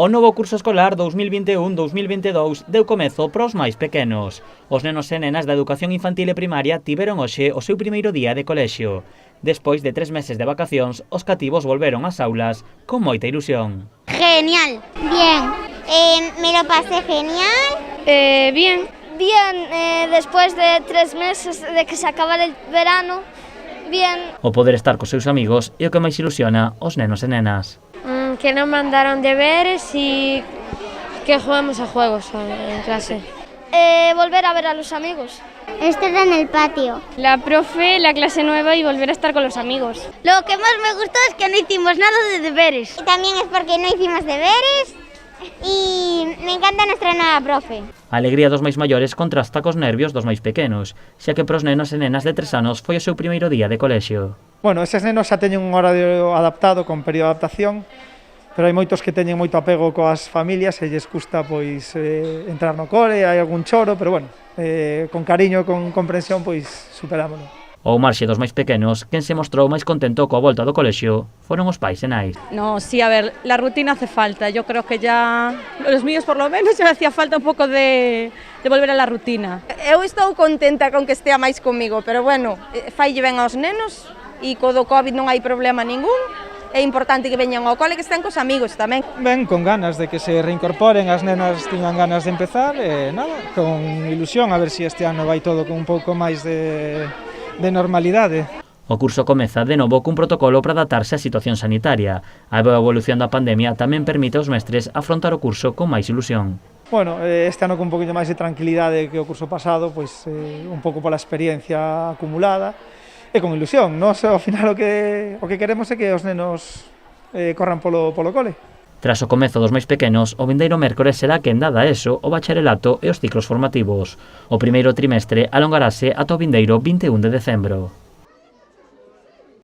O novo curso escolar 2021-2022 deu comezo pros máis pequenos. Os nenos e nenas da educación infantil e primaria tiveron hoxe o seu primeiro día de colexio. Despois de 3 meses de vacacións, os cativos volveron ás aulas con moita ilusión. Genial. Bien. Me lo pasé genial. Bien. Bien, después de 3 meses de que se acabara el verano, bien. O poder estar cos seus amigos é o que máis ilusiona os nenos e nenas. Que no mandaron deberes y que juguemos a juegos en clase. Volver a ver a los amigos. Estar en el patio. La profe, la clase nueva y volver a estar con los amigos. Lo que más me gustó es que no hicimos nada de deberes. Y también es porque no hicimos deberes y me encanta nuestra nueva profe. A alegría dos máis maiores contrasta cos nervios dos máis pequenos, xa que pros nenos e nenas de 3 anos foi o seu primeiro día de colexio. Bueno, eses nenos xa teñen un horario adaptado con período de adaptación, pero hai moitos que teñen moito apego coas familias e lles custa pois entrar no cole, hai algún choro, pero bueno, con cariño, con comprensión, pois superámoslo. Ao marxe dos máis pequenos, quen se mostrou máis contento coa volta do colexio foron os pais e nais. No, sí, a ver, la rutina hace falta. Yo creo que ya, los míos por lo menos, ya hacía falta un pouco de volver a la rutina. Eu estou contenta con que estea máis comigo, pero bueno, faille ben aos nenos e co do COVID non hai problema ningún. É importante que veñan ao cole, que estén cos amigos tamén. Ben, con ganas de que se reincorporen, as nenas tiñan ganas de empezar, e nada, con ilusión a ver se este ano vai todo con un pouco máis de normalidade. O curso comeza de novo cun protocolo para adaptarse á situación sanitaria. A boa evolución da pandemia tamén permite aos mestres afrontar o curso con máis ilusión. Bueno, este ano con un poquinho máis de tranquilidade que o curso pasado, pois un pouco pola experiencia acumulada, e con ilusión. Nos, ao final, o que queremos é que os nenos corran polo cole. Tras o comezo dos máis pequenos, o vindeiro mércores será quenda da ESO, o bacharelato e os ciclos formativos. O primeiro trimestre alongarase ata o vindeiro 21 de decembro.